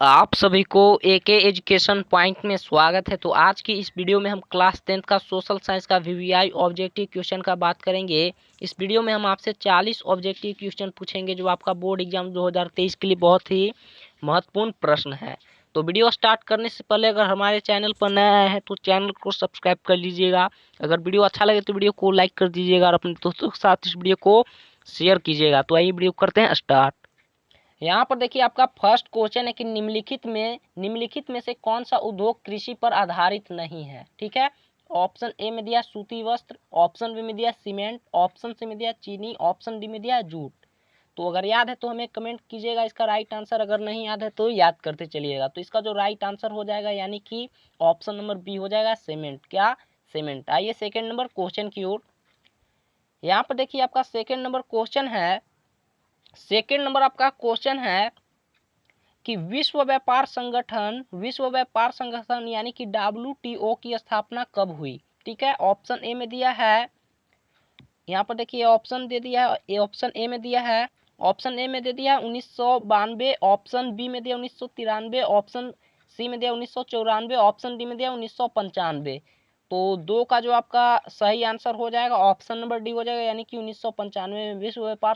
आप सभी को एके एजुकेशन पॉइंट में स्वागत है। तो आज की इस वीडियो में हम क्लास 10th का सोशल साइंस का वीवीआई ऑब्जेक्टिव क्वेश्चन का बात करेंगे। इस वीडियो में हम आपसे 40 ऑब्जेक्टिव क्वेश्चन पूछेंगे जो आपका बोर्ड एग्जाम 2023 के लिए बहुत ही महत्वपूर्ण प्रश्न है। तो वीडियो स्टार्ट करने से पहले अगर हमारे चैनल पर नया है तो चैनल को सब्सक्राइब कर लीजिएगा। अगर वीडियो अच्छा लगे तो वीडियो को लाइक कर दीजिएगा और अपने दोस्तों के साथ इस वीडियो को शेयर कीजिएगा। तो आइए वीडियो करते हैं स्टार्ट। यहाँ पर देखिए आपका फर्स्ट क्वेश्चन है कि निम्नलिखित में से कौन सा उद्योग कृषि पर आधारित नहीं है। ठीक है, ऑप्शन ए में दिया सूती वस्त्र, ऑप्शन बी में दिया सीमेंट, ऑप्शन सी में दिया चीनी, ऑप्शन डी में दिया जूट। तो अगर याद है तो हमें कमेंट कीजिएगा इसका राइट आंसर, अगर नहीं याद है तो याद करते चलिएगा। तो इसका जो राइट आंसर हो जाएगा यानी कि ऑप्शन नंबर बी हो जाएगा सीमेंट। क्या? सीमेंट। आइए सेकेंड नंबर क्वेश्चन की ओर। यहाँ पर देखिए आपका सेकेंड नंबर आपका क्वेश्चन है कि विश्व व्यापार संगठन यानी कि WTO की स्थापना कब हुई। ठीक है, ऑप्शन ए में दिया है, यहाँ पर देखिए ऑप्शन दे दिया है, ऑप्शन ए में दिया है, ऑप्शन ए में दे दिया 1992, ऑप्शन बी में दिया 1993, ऑप्शन सी में दिया 1994, ऑप्शन डी में दिया 1995। तो दो का जो आपका सही आंसर हो जाएगा ऑप्शन नंबर डी हो जाएगा, यानी कि 1995 में विश्व व्यापार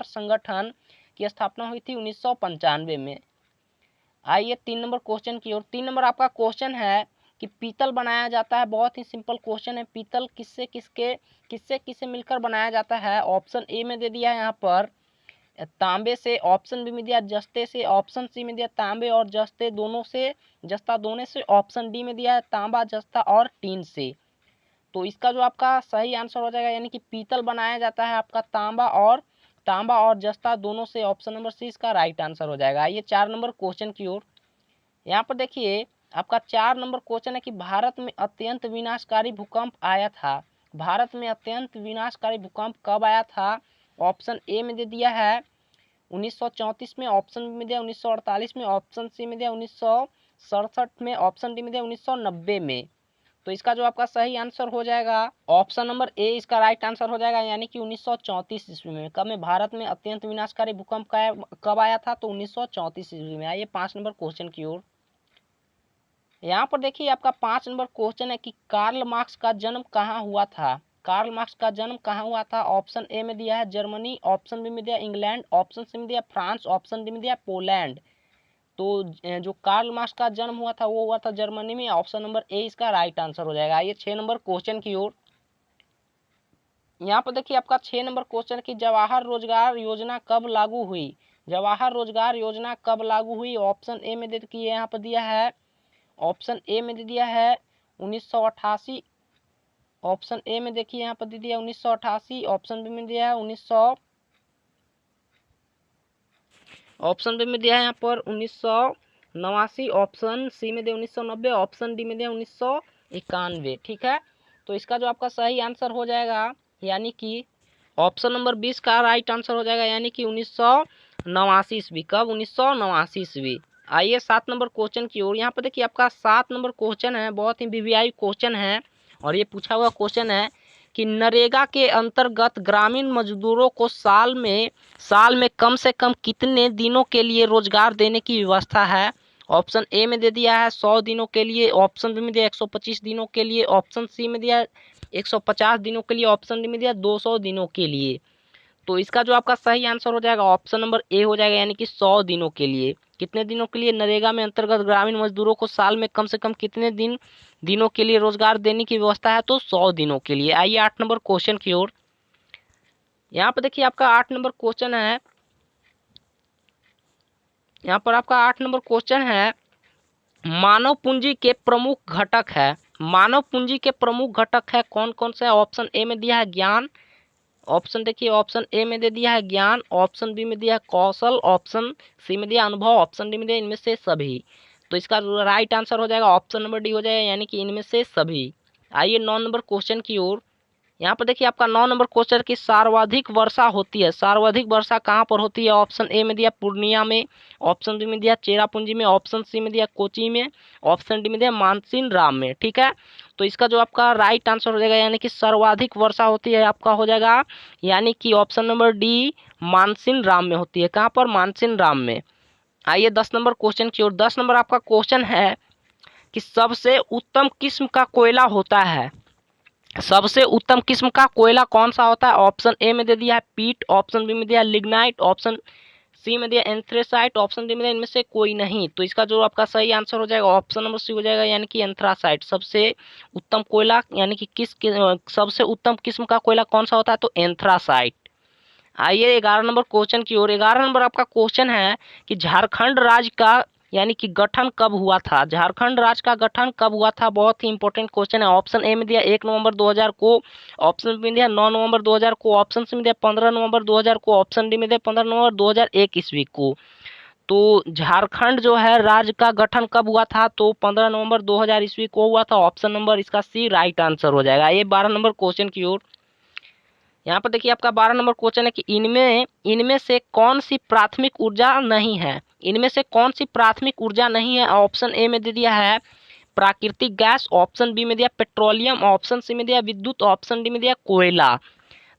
संगठन की स्थापना हुई थी 1995 में। आइए 3 नंबर क्वेश्चन की ओर। 3 नंबर आपका क्वेश्चन है कि पीतल बनाया जाता है, बहुत ही सिंपल क्वेश्चन है, पीतल किससे किससे मिलकर बनाया जाता है। ऑप्शन ए में दे दिया है यहाँ पर तांबे से, ऑप्शन बी में दिया जस्ते से, ऑप्शन सी में दिया तांबे और जस्ता दोनों से, ऑप्शन डी में दिया है तांबा जस्ता और टीन से। तो इसका जो आपका सही आंसर हो जाएगा यानी कि पीतल बनाया जाता है आपका तांबा और जस्ता दोनों से, ऑप्शन नंबर सी इसका राइट आंसर हो जाएगा। आइए 4 नंबर क्वेश्चन की ओर। यहाँ पर देखिए आपका 4 नंबर क्वेश्चन है कि भारत में अत्यंत विनाशकारी भूकंप आया था। भारत में अत्यंत विनाशकारी भूकंप कब आया था। ऑप्शन ए में दे दिया है 1934 में, ऑप्शन बी में दिया 1948 में, ऑप्शन सी में दिया 1967 में, ऑप्शन डी में दिया 1990 में। तो इसका जो आपका सही आंसर हो जाएगा ऑप्शन नंबर ए इसका राइट आंसर हो जाएगा, यानी कि 1934 ईस्वी में। कब में भारत में अत्यंत विनाशकारी भूकंप कब आया था, तो 1934 ईस्वी में। आइए 5 नंबर क्वेश्चन की ओर। यहाँ पर देखिए आपका 5 नंबर क्वेश्चन है कि कार्ल मार्क्स का जन्म कहाँ हुआ था। कार्ल मार्क्स का जन्म कहाँ हुआ था। ऑप्शन ए में दिया है जर्मनी, ऑप्शन बी में दिया इंग्लैंड, ऑप्शन सी में दिया फ्रांस, ऑप्शन डी में दिया पोलैंड। तो जो कार्ल मार्क्स का जन्म हुआ था वो हुआ था जर्मनी में, ऑप्शन नंबर ए इसका राइट आंसर हो जाएगा। आइए 6 नंबर क्वेश्चन की ओर। यहाँ पर देखिए आपका 6 नंबर क्वेश्चन की जवाहर रोजगार योजना कब लागू हुई। जवाहर रोजगार योजना कब लागू हुई। ऑप्शन ए में देखिए यहाँ पर दिया है, ऑप्शन ए में दे दिया है 1988, ऑप्शन ए में देखिए यहाँ पर दे दिया 1988, ऑप्शन बी में दिया है 1989, ऑप्शन सी में दिया 1990, ऑप्शन डी में दिया 1991। ठीक है, तो इसका जो आपका सही आंसर हो जाएगा यानी कि ऑप्शन नंबर 20 का राइट आंसर हो जाएगा, यानी कि 1989 ईस्वी। कब? 1989 ईस्वी। आइए 7 नंबर क्वेश्चन की ओर। यहाँ पर देखिए आपका 7 नंबर क्वेश्चन है, बहुत ही वीवीआई क्वेश्चन है और ये पूछा हुआ क्वेश्चन है कि नरेगा के अंतर्गत ग्रामीण मजदूरों को साल में कम से कम कितने दिनों के लिए रोजगार देने की व्यवस्था है। ऑप्शन ए में दे दिया है 100 दिनों के लिए, ऑप्शन बी में दिया 125 दिनों के लिए, ऑप्शन सी में दिया 150 दिनों के लिए, ऑप्शन डी में दिया 200 दिनों के लिए। तो इसका जो आपका सही आंसर हो जाएगा ऑप्शन नंबर ए हो जाएगा, यानी कि 100 दिनों के लिए। कितने दिनों के लिए नरेगा में अंतर्गत ग्रामीण मजदूरों को साल में कम से कम कितने दिनों के लिए रोजगार देने की व्यवस्था है, तो 100 दिनों के लिए। आइए 8 नंबर क्वेश्चन की ओर। यहाँ पर देखिए आपका 8 नंबर क्वेश्चन है, यहाँ पर आपका 8 नंबर क्वेश्चन है मानव पूंजी के प्रमुख घटक है। मानव पूंजी के प्रमुख घटक है कौन कौन से। ऑप्शन ए में दिया है ज्ञान, ऑप्शन देखिए ऑप्शन ए में दे दिया है ज्ञान, ऑप्शन बी में दिया है कौशल, ऑप्शन सी में दिया अनुभव, ऑप्शन डी में दिया इनमें से सभी। तो इसका राइट आंसर हो जाएगा ऑप्शन नंबर डी हो जाएगा, यानी कि इनमें से सभी। आइए 9 नंबर क्वेश्चन की ओर। यहाँ पर देखिए आपका 9 नंबर क्वेश्चन की सर्वाधिक वर्षा होती है। सर्वाधिक वर्षा कहाँ पर होती है। ऑप्शन ए में दिया पूर्णिया में, ऑप्शन बी में दिया चेरापूंजी में, ऑप्शन सी में दिया कोची में, ऑप्शन डी में दिया मानसिन राम में। ठीक है, तो इसका जो आपका राइट आंसर हो जाएगा यानी कि सर्वाधिक वर्षा होती है आपका हो जाएगा, यानी कि ऑप्शन नंबर डी मानसिन राम में होती है। कहाँ पर? मानसिन राम में। आइए 10 नंबर क्वेश्चन की ओर। 10 नंबर आपका क्वेश्चन है कि सबसे उत्तम किस्म का कोयला होता है। सबसे उत्तम किस्म का कोयला कौन सा होता है? ऑप्शन ए में दे दिया है पीट, ऑप्शन बी में दिया है लिग्नाइट, ऑप्शन सी में दिया एंथ्रेसाइट, ऑप्शन डी में दिया इनमें से कोई नहीं। तो इसका जो आपका सही आंसर हो जाएगा ऑप्शन नंबर सी हो जाएगा, यानी कि एंथ्रासाइट। सबसे उत्तम कोयला यानी कि सबसे उत्तम किस्म का कोयला कौन सा होता है? तो एंथ्रासाइट। आइए 11 नंबर क्वेश्चन की ओर। 11 नंबर आपका क्वेश्चन है कि झारखंड राज्य का यानी कि गठन कब हुआ था? झारखंड राज्य का गठन कब हुआ था? बहुत ही इंपॉर्टेंट क्वेश्चन है। ऑप्शन ए में दिया 1 नवंबर 2000 को, ऑप्शन बी में दिया 9 नवंबर 2000 को, ऑप्शन सी में दिया 15 नवंबर 2000 को, ऑप्शन डी में दिया 15 नवंबर 2001 ईस्वी को। तो झारखंड जो है राज्य का गठन कब हुआ था? तो 15 नवंबर 2000 ईस्वी को हुआ था। ऑप्शन नंबर इसका सी राइट आंसर हो जाएगा। ये 12 नंबर क्वेश्चन की ओर। यहाँ पर देखिए आपका 12 नंबर क्वेश्चन है कि इनमें से कौन सी प्राथमिक ऊर्जा नहीं है? इनमें से कौन सी प्राथमिक ऊर्जा नहीं है? ऑप्शन ए में दे दिया है प्राकृतिक गैस, ऑप्शन बी में दिया पेट्रोलियम, ऑप्शन सी में दिया विद्युत, ऑप्शन डी में दिया कोयला।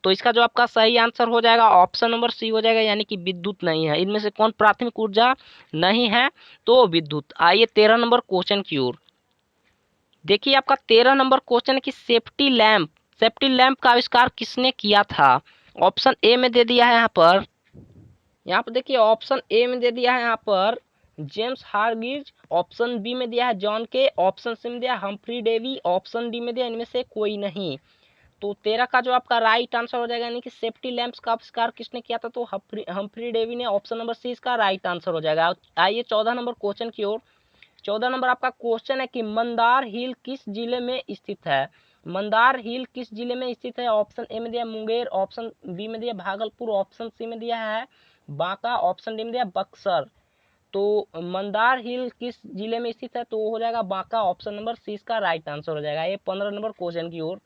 तो इसका जो आपका सही आंसर हो जाएगा ऑप्शन नंबर सी हो जाएगा, यानी कि विद्युत नहीं है। इनमें से कौन प्राथमिक ऊर्जा नहीं है? तो विद्युत। आइए 13 नंबर क्वेश्चन की ओर। देखिए आपका 13 नंबर क्वेश्चन है कि सेफ्टी लैंप का आविष्कार किसने किया था? ऑप्शन ए में दे दिया है यहाँ पर देखिए ऑप्शन ए में दे दिया है यहाँ पर जेम्स हार्गिज, ऑप्शन बी में दिया है जॉन के, ऑप्शन सी में दिया हम्फ्री डेवी, ऑप्शन डी में दिया इनमें से कोई नहीं। तो 13 का जो आपका राइट आंसर हो जाएगा, यानी कि सेफ्टी लैंप्स का आविष्कार किसने किया था? तो हम्फ्री डेवी ने। ऑप्शन नंबर सी इसका राइट आंसर हो जाएगा। आइए 14 नंबर क्वेश्चन की ओर। 14 नंबर आपका क्वेश्चन है कि मंदार हिल किस जिले में स्थित है? मंदार हिल किस जिले में स्थित है? ऑप्शन ए में दिया मुंगेर, ऑप्शन बी में दिया भागलपुर, ऑप्शन सी में दिया है बांका, ऑप्शन डी में दिया बक्सर। तो मंदार हिल किस जिले में स्थित है? तो हो जाएगा बांका। ऑप्शन नंबर सी इसका राइट आंसर हो जाएगा। ये 15 नंबर क्वेश्चन की ओर।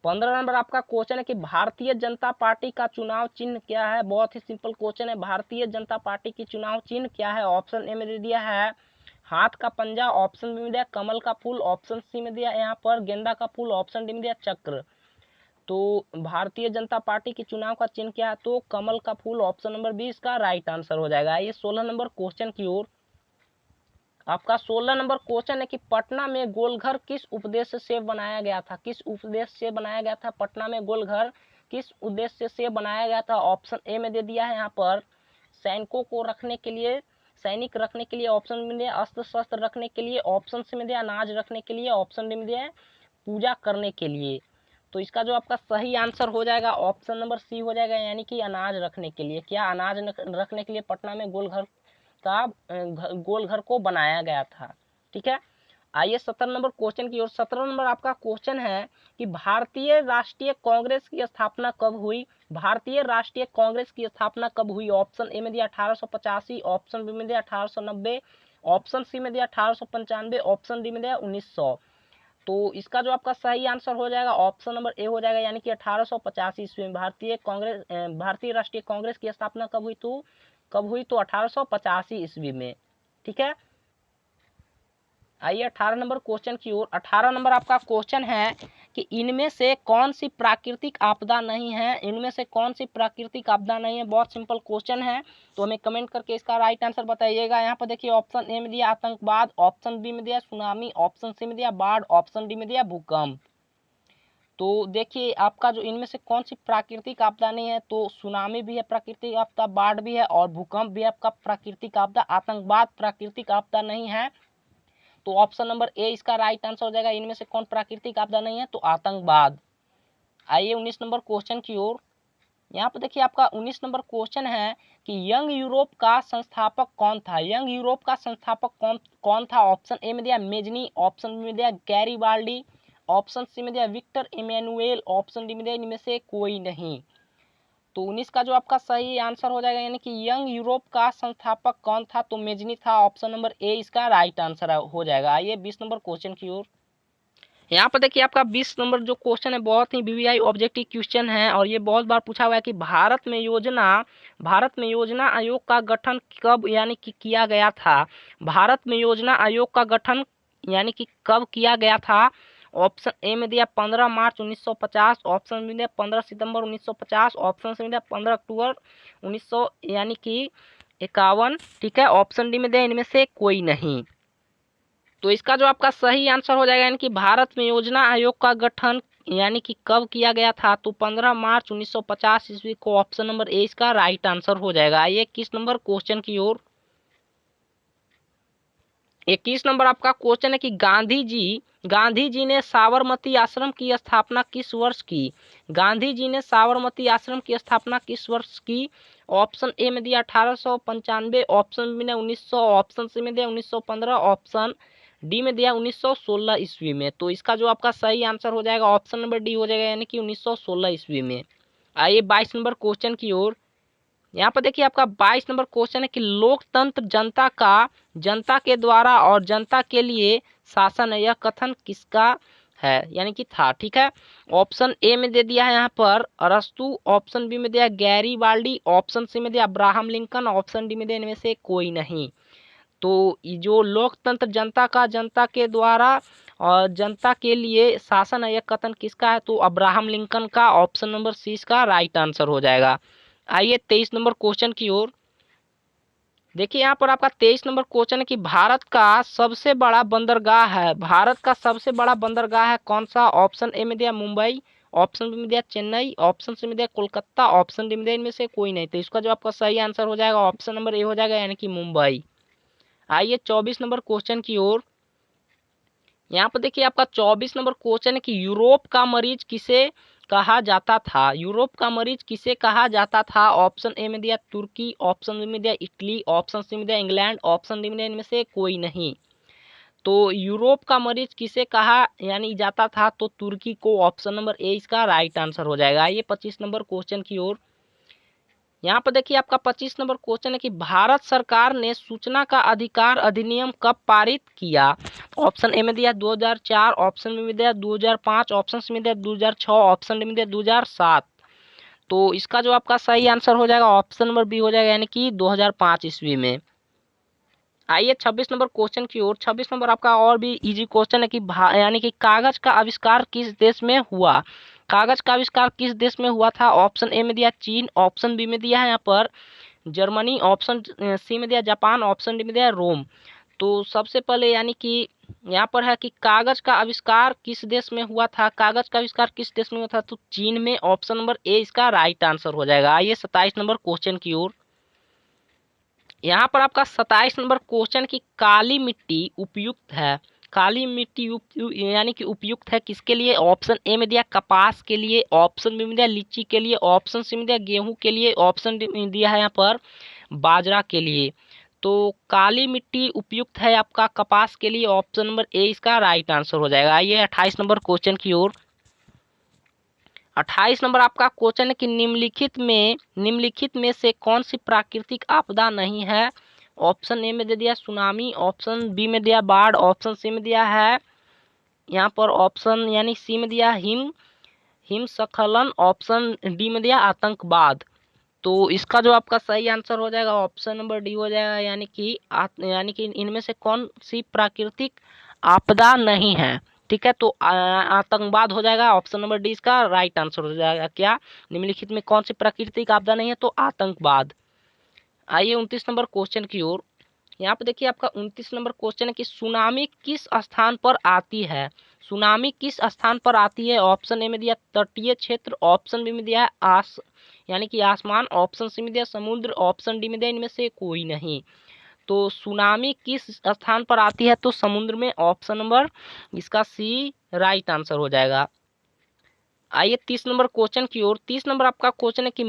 15 नंबर आपका क्वेश्चन है कि भारतीय जनता पार्टी का चुनाव चिन्ह क्या है? बहुत ही सिंपल क्वेश्चन है। भारतीय जनता पार्टी की चुनाव चिन्ह क्या है? ऑप्शन ए में दे दिया है हाथ का पंजा, ऑप्शन बी में दिया कमल का फूल, ऑप्शन सी में दिया यहाँ पर गेंदा का फूल, ऑप्शन डी में दिया चक्र। तो भारतीय जनता पार्टी के चुनाव का चिन्ह क्या है? तो कमल का फूल। ऑप्शन नंबर बी इसका राइट आंसर हो जाएगा। ये 16 नंबर क्वेश्चन की ओर। आपका 16 नंबर क्वेश्चन है कि पटना में गोलघर किस उद्देश्य से बनाया गया था? किस उद्देश्य से बनाया गया था पटना में गोलघर? किस उद्देश्य से बनाया गया था? ऑप्शन ए में दे दिया है यहाँ पर सैनिकों को रखने के लिए, सैनिक रखने के लिए, ऑप्शन में दिया अस्त्र शस्त्र रखने के लिए, ऑप्शन सी में दिया अनाज रखने के लिए, ऑप्शन डी में दिया पूजा करने के लिए। तो इसका जो आपका सही आंसर हो जाएगा ऑप्शन नंबर सी हो जाएगा, यानी कि अनाज रखने के लिए। क्या अनाज रखने के लिए पटना में गोलघर को बनाया गया था? ठीक है। आइए 17 नंबर क्वेश्चन की ओर। 17 नंबर आपका क्वेश्चन है कि भारतीय राष्ट्रीय कांग्रेस की स्थापना कब हुई? भारतीय राष्ट्रीय कांग्रेस की स्थापना कब हुई? ऑप्शन ए में दिया 1885, ऑप्शन बी में दिया 1890, ऑप्शन सी में दिया 1895, ऑप्शन डी में दिया 1900। तो इसका जो आपका सही आंसर हो जाएगा ऑप्शन नंबर ए हो जाएगा, यानी कि 1885 ईस्वी में भारतीय राष्ट्रीय कांग्रेस की स्थापना कब हुई? तो 1885 ईस्वी में। ठीक है। आइए 18 नंबर क्वेश्चन की ओर। 18 नंबर आपका क्वेश्चन है कि इनमें से कौन सी प्राकृतिक आपदा नहीं है? इनमें से कौन सी प्राकृतिक आपदा नहीं है? बहुत सिंपल क्वेश्चन है, तो हमें कमेंट करके इसका राइट आंसर बताइएगा। यहाँ पर देखिए ऑप्शन ए में दिया आतंकवाद, ऑप्शन बी में दिया सुनामी, ऑप्शन सी में दिया बाढ़, ऑप्शन डी में दिया भूकंप। तो देखिए आपका जो इनमें से कौन सी प्राकृतिक आपदा नहीं है? तो सुनामी भी है प्राकृतिक आपदा, बाढ़ भी है और भूकंप भी है आपका प्राकृतिक आपदा। आतंकवाद प्राकृतिक आपदा नहीं है, तो ऑप्शन नंबर ए इसका राइट आंसर हो जाएगा। इनमें से कौन प्राकृतिक आपदा नहीं है? तो आतंकवाद। आइए 19 नंबर क्वेश्चन की ओर। यहाँ पर देखिए आपका 19 नंबर क्वेश्चन है कि यंग यूरोप का संस्थापक कौन था? यंग यूरोप का संस्थापक कौन था? ऑप्शन ए में दिया मेजनी, ऑप्शन बी में दिया गैरीबाल्डी, ऑप्शन सी में दिया विक्टर इमैनुएल, ऑप्शन डी में दिया इनमें से कोई नहीं। तो 19 का जो आपका सही आंसर हो जाएगा, यानी कि यंग यूरोप का संस्थापक कौन था? तो मेजनी था। ऑप्शन नंबर ए इसका राइट आंसर हो जाएगा। आइए 20 नंबर क्वेश्चन की ओर। यहाँ पर देखिए आपका 20 नंबर जो क्वेश्चन है बहुत ही वीवीआई ऑब्जेक्टिव क्वेश्चन है, और ये बहुत बार पूछा हुआ है कि भारत में योजना आयोग का गठन कब यानी कि किया गया था? भारत में योजना आयोग का गठन यानी कि कब किया गया था? ऑप्शन ए में दिया 15 मार्च 1950, ऑप्शन में दिया 15 सितंबर 1950, ऑप्शन से में दिया 15 अक्टूबर 1900 यानी कि 51, ठीक है। ऑप्शन डी में दिया इनमें से कोई नहीं। तो इसका जो आपका सही आंसर हो जाएगा यानी कि भारत में योजना आयोग का गठन यानी कि कब किया गया था, तो 15 मार्च 1950 ईस्वी को। ऑप्शन नंबर ए इसका राइट आंसर हो जाएगा। आइए 21 नंबर क्वेश्चन की ओर। 21 नंबर आपका क्वेश्चन है कि गांधी जी ने साबरमती आश्रम की स्थापना किस वर्ष की। गांधी जी ने साबरमती आश्रम की स्थापना किस वर्ष की। ऑप्शन ए में दिया 1895, ऑप्शन बी में 1900, ऑप्शन सी में दिया 1915, ऑप्शन डी में दिया 1916 ईस्वी में। तो इसका जो आपका सही आंसर हो जाएगा ऑप्शन नंबर डी हो जाएगा यानी कि 1916 ईस्वी में। आइए 22 नंबर क्वेश्चन की ओर। यहाँ पर देखिए आपका 22 नंबर क्वेश्चन है कि लोकतंत्र जनता के द्वारा और जनता के लिए शासन है, यह कथन किसका है यानी कि था, ठीक है। ऑप्शन ए में दे दिया है यहाँ पर अरस्तु, ऑप्शन बी में दिया गैरीबाल्डी, ऑप्शन सी में दिया अब्राहम लिंकन, ऑप्शन डी में दिया इनमें से कोई नहीं। तो ये जो लोकतंत्र जनता के द्वारा और जनता के लिए शासन है, यह कथन किसका है, तो अब्राहम लिंकन का। ऑप्शन नंबर सी इसका राइट आंसर हो जाएगा। आइए 23 नंबर क्वेश्चन की ओर। देखिए यहाँ पर आपका 23 नंबर क्वेश्चन है कि भारत का सबसे बड़ा बंदरगाह है, भारत का सबसे बड़ा बंदरगाह है कौन सा। ऑप्शन ए में दिया मुंबई, ऑप्शन बी में दिया चेन्नई, ऑप्शन सी में दिया कोलकाता, ऑप्शन डी में दिया इनमें से कोई नहीं। तो इसका जो आपका सही आंसर हो जाएगा ऑप्शन नंबर ए हो जाएगा यानी कि मुंबई। आइए 24 नंबर क्वेश्चन की ओर। यहाँ पर देखिए आपका 24 नंबर क्वेश्चन है कि यूरोप का मरीज किसे कहा जाता था। यूरोप का मरीज किसे कहा जाता था। ऑप्शन ए में दिया तुर्की, ऑप्शन बी में दिया इटली, ऑप्शन सी में दिया इंग्लैंड, ऑप्शन डी में दिया इनमें से कोई नहीं। तो यूरोप का मरीज किसे कहा यानी जाता था, तो तुर्की को। ऑप्शन नंबर ए इसका राइट आंसर हो जाएगा। ये 25 नंबर क्वेश्चन की ओर। यहाँ पर देखिए आपका 25 नंबर क्वेश्चन है कि भारत सरकार ने सूचना का अधिकार अधिनियम कब पारित किया। ऑप्शन ए में दिया 2004, ऑप्शन बी में दिया 2005, ऑप्शन सी में दिया 2006, ऑप्शन डी में दिया 2007। तो इसका जो आपका सही आंसर हो जाएगा ऑप्शन नंबर बी हो जाएगा यानी कि 2005 ईस्वी में। आइए 26 नंबर क्वेश्चन की ओर। 26 नंबर आपका और भी इजी क्वेश्चन है कि यानी कि कागज का आविष्कार किस देश में हुआ। कागज का आविष्कार किस देश में हुआ था। ऑप्शन ए में दिया चीन, ऑप्शन बी में दिया है यहाँ पर जर्मनी, ऑप्शन सी में दिया जापान, ऑप्शन डी में दिया रोम। तो सबसे पहले यानी कि यहाँ पर है कि कागज का आविष्कार किस देश में हुआ था। कागज का आविष्कार किस देश में हुआ था, तो चीन में। ऑप्शन नंबर ए इसका राइट आंसर हो जाएगा। आइए 27 नंबर क्वेश्चन की ओर। यहाँ पर आपका 27 नंबर क्वेश्चन की काली मिट्टी उपयुक्त है। काली मिट्टी यानी कि उपयुक्त है किसके लिए। ऑप्शन ए में दिया कपास के लिए, ऑप्शन बी में दिया लीची के लिए, ऑप्शन सी में दिया गेहूं के लिए, ऑप्शन डी में दिया है यहाँ पर बाजरा के लिए। तो काली मिट्टी उपयुक्त है आपका कपास के लिए। ऑप्शन नंबर ए इसका राइट आंसर हो जाएगा। आइए 28 नंबर क्वेश्चन की ओर। 28 नंबर आपका क्वेश्चन है कि निम्नलिखित में से कौन सी प्राकृतिक आपदा नहीं है। ऑप्शन ए में दे दिया सुनामी, ऑप्शन बी में दिया बाढ़, ऑप्शन सी में दिया है यहाँ पर ऑप्शन यानी सी में दिया हिमस्खलन, ऑप्शन डी में दिया आतंकवाद। तो इसका जो आपका सही आंसर हो जाएगा ऑप्शन नंबर डी हो जाएगा यानी कि इनमें से कौन सी प्राकृतिक आपदा नहीं है, ठीक है। तो आतंकवाद हो जाएगा। ऑप्शन नंबर डी इसका राइट आंसर हो जाएगा। क्या निम्नलिखित में कौन सी प्राकृतिक आपदा नहीं है, तो आतंकवाद। आइए 29 नंबर क्वेश्चन की ओर। यहाँ पे देखिए आपका 29 नंबर क्वेश्चन है कि सुनामी किस स्थान पर आती है। सुनामी किस स्थान पर आती है। ऑप्शन ए में दिया तटीय क्षेत्र, ऑप्शन बी में दिया है यानी कि आसमान, ऑप्शन सी में दिया समुद्र, ऑप्शन डी में दिया इनमें से कोई नहीं। तो सुनामी किस स्थान पर आती है, तो समुद्र में। ऑप्शन नंबर इसका सी राइट आंसर हो जाएगा। आइए 30 नंबर क्वेश्चन की ओर। 30 नंबर आपका क्वेश्चन है कि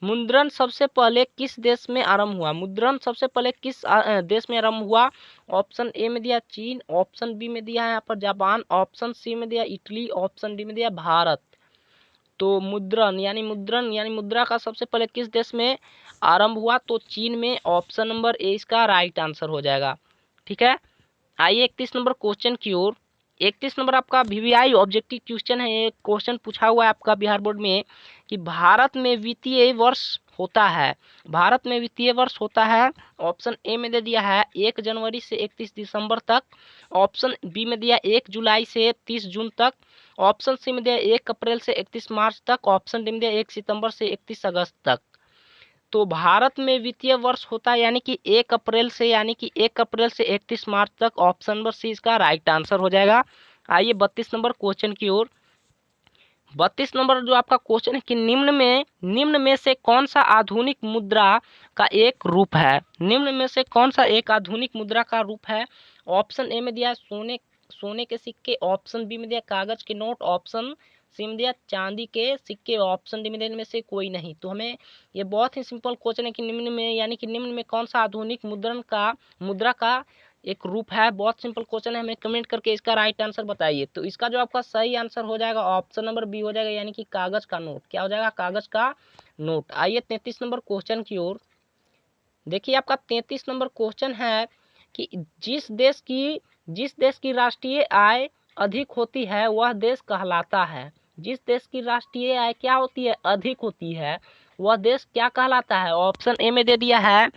मुद्रण सबसे पहले किस देश में आरंभ हुआ। मुद्रण सबसे पहले किस देश में आरंभ हुआ। ऑप्शन ए में दिया चीन, ऑप्शन बी में दिया है यहाँ पर जापान, ऑप्शन सी में दिया इटली, ऑप्शन डी में दिया भारत। तो मुद्रण यानी मुद्रा का सबसे पहले किस देश में आरंभ हुआ, तो चीन में। ऑप्शन नंबर ए इसका राइट आंसर हो जाएगा, ठीक है। आइए 31 नंबर क्वेश्चन की ओर। 31 नंबर आपका वीवीआई ऑब्जेक्टिव क्वेश्चन है। एक क्वेश्चन पूछा हुआ है आपका बिहार बोर्ड में कि भारत में वित्तीय वर्ष होता है। भारत में वित्तीय वर्ष होता है। ऑप्शन ए में दे दिया है 1 जनवरी से 31 दिसंबर तक, ऑप्शन बी में दिया 1 जुलाई से 30 जून तक, ऑप्शन सी में दिया 1 अप्रैल से 31 मार्च तक, ऑप्शन डी में दिया 1 सितंबर से 31 अगस्त तक। तो भारत में वित्तीय वर्ष होता है यानी कि 1 अप्रैल से 31 मार्च तक। ऑप्शन नंबर सी इसका राइट आंसर हो जाएगा। आइए 32 नंबर क्वेश्चन की ओर। 32 नंबर जो आपका क्वेश्चन है कि निम्न में से कौन सा आधुनिक मुद्रा का एक रूप है। निम्न में से कौन सा एक आधुनिक मुद्रा का रूप है। ऑप्शन ए में दिया सोने के सिक्के, ऑप्शन बी में दिया कागज के नोट, ऑप्शन सी में दिया चांदी के सिक्के, ऑप्शन डी में दिया इनमें से कोई नहीं। तो हमें ये बहुत ही सिंपल क्वेश्चन है कि निम्न में यानी कि निम्न में कौन सा आधुनिक मुद्रा का एक रूप है। बहुत सिंपल क्वेश्चन है, हमें कमेंट करके इसका राइट आंसर बताइए। तो इसका जो आपका सही आंसर हो जाएगा ऑप्शन नंबर बी हो जाएगा, यानी कि कागज का नोट। क्या हो जाएगा, कागज का नोट। आइए 33 नंबर क्वेश्चन की ओर। देखिए आपका 33 नंबर क्वेश्चन है कि जिस देश की राष्ट्रीय आय अधिक होती है वह देश कहलाता है। जिस देश की राष्ट्रीय आय क्या होती है, अधिक होती है, वह देश क्या कहलाता है। ऑप्शन ए में दे दिया है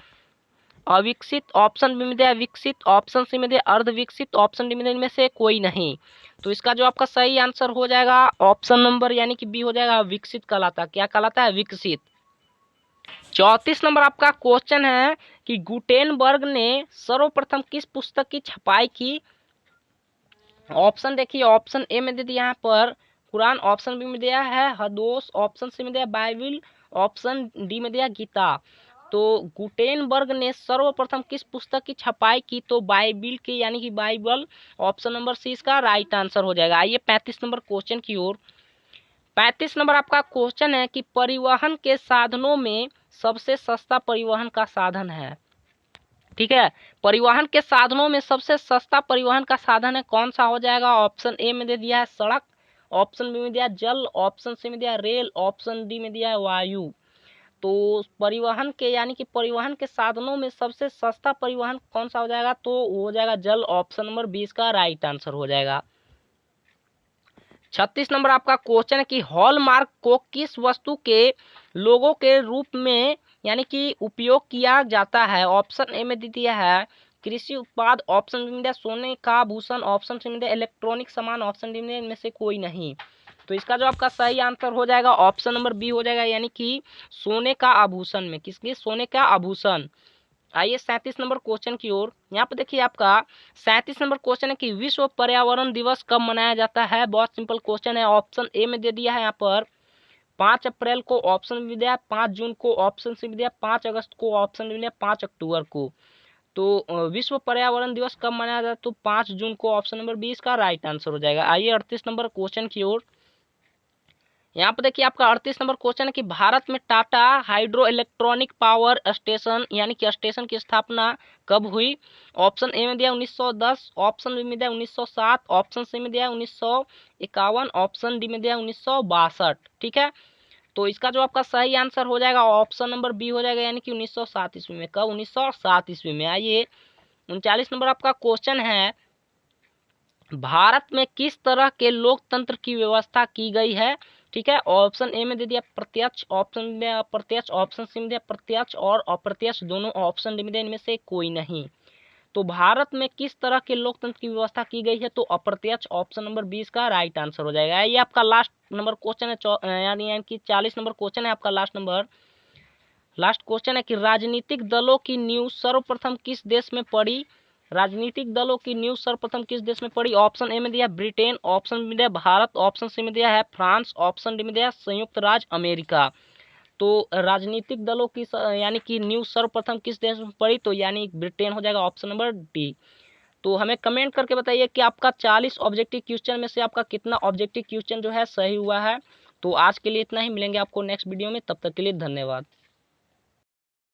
अविकसित, ऑप्शन बी में दिया विकसित, ऑप्शन सी में दिया अर्धविकसित, ऑप्शन डी में दिया इनमें से कोई नहीं। तो इसका जो आपका सही आंसर हो जाएगा ऑप्शन नंबर यानी कि बी हो जाएगा, विकसित कहलाता है। क्या कहलाता है, विकसित। 34 नंबर आपका क्वेश्चन है कि गुटेनबर्ग ने सर्वप्रथम किस पुस्तक की छपाई की। ऑप्शन देखिए, ऑप्शन ए में दे दिया यहाँ पर कुरान, ऑप्शन बी में दिया है हदोस, ऑप्शन सी में दिया बाइबिल, ऑप्शन डी में दिया गीता। तो गुटेनबर्ग ने सर्वप्रथम किस पुस्तक की छपाई की, तो बाइबिल की यानी कि बाइबल। ऑप्शन नंबर सी इसका राइट आंसर हो जाएगा। आइए 35 नंबर क्वेश्चन की ओर। 35 नंबर आपका क्वेश्चन है कि परिवहन के साधनों में सबसे सस्ता परिवहन का साधन है। ठीक है, परिवहन के साधनों में सबसे सस्ता परिवहन का साधन है कौन सा हो जाएगा। ऑप्शन ए में दे दिया है सड़क, ऑप्शन बी में दिया जल, ऑप्शन सी में दिया रेल, ऑप्शन डी में दिया है वायु। तो परिवहन के यानी कि परिवहन के साधनों में सबसे सस्ता परिवहन कौन सा हो जाएगा, तो वो हो जाएगा जल। ऑप्शन नंबर 20 का राइट आंसर हो जाएगा। 36 नंबर आपका क्वेश्चन है कि हॉलमार्क को किस वस्तु के लोगों के रूप में यानी कि उपयोग किया जाता है। ऑप्शन ए में दे दिया है कृषि उत्पाद, ऑप्शन बी में दिया सोने का आभूषण, ऑप्शन सी में दिया इलेक्ट्रॉनिक सामान, ऑप्शन डी में इनमें से कोई नहीं। तो इसका जो आपका सही आंसर हो जाएगा ऑप्शन नंबर बी हो जाएगा, यानी कि सोने का आभूषण में। किसके, सोने का आभूषण। आइए 37 नंबर क्वेश्चन की ओर। यहाँ पे देखिए आपका 37 नंबर क्वेश्चन है कि विश्व पर्यावरण दिवस कब मनाया जाता है। बहुत सिंपल क्वेश्चन है। ऑप्शन ए में दे दिया है यहाँ पर 5 अप्रैल को, ऑप्शन बी दिया 5 जून को, ऑप्शन सी दिया 5 अगस्त को, ऑप्शन डी दिया 5 अक्टूबर को। तो विश्व पर्यावरण दिवस कब मनाया जाता है, तो 5 जून को। ऑप्शन नंबर 20 का राइट आंसर हो जाएगा। आइए 38 नंबर क्वेश्चन की ओर। यहाँ पर देखिए आपका 38 नंबर क्वेश्चन है कि भारत में Tata hydro electronic power station यानी कि स्टेशन की स्थापना कब हुई। ऑप्शन ए में दिया 1910, ऑप्शन बी में दिया 1907, ऑप्शन सी में दिया 1951, ऑप्शन डी में दिया 1962। ठीक है, तो इसका जो आपका सही आंसर हो जाएगा ऑप्शन नंबर बी हो जाएगा, यानी कि 1907 ईस्वी में। कब, 1907 ईस्वी में। आइए 39 नंबर आपका क्वेश्चन है भारत में किस तरह के लोकतंत्र की व्यवस्था की गई है। ठीक है, ऑप्शन ए में दे दिया प्रत्यक्ष, ऑप्शन में अप्रत्यक्ष, ऑप्शन सी में दिया प्रत्यक्ष और अप्रत्यक्ष दोनों, ऑप्शन डी में दिया इनमें से कोई नहीं। तो भारत में किस तरह के लोकतंत्र की व्यवस्था की गई है, तो अप्रत्यक्ष। ऑप्शन नंबर 20 का राइट आंसर हो जाएगा। ये आपका लास्ट नंबर क्वेश्चन है, यानी कि 40 नंबर क्वेश्चन है आपका लास्ट क्वेश्चन है कि राजनीतिक दलों की नींव सर्वप्रथम किस देश में पड़ी। राजनीतिक दलों की नींव सर्वप्रथम किस देश में पड़ी। ऑप्शन ए में दिया ब्रिटेन, ऑप्शन में दिया भारत, ऑप्शन सी में दिया है फ्रांस, ऑप्शन डी में दिया संयुक्त राज्य अमेरिका। तो राजनीतिक दलों की यानी कि नींव सर्वप्रथम किस देश में पड़ी, तो यानी ब्रिटेन हो जाएगा। Option number D. तो हमें कमेंट करके बताइए कि आपका 40 ऑब्जेक्टिव क्वेश्चन में से आपका कितना ऑब्जेक्टिव क्वेश्चन जो है सही हुआ है। तो आज के लिए इतना ही, मिलेंगे आपको नेक्स्ट वीडियो में, तब तक के लिए धन्यवाद।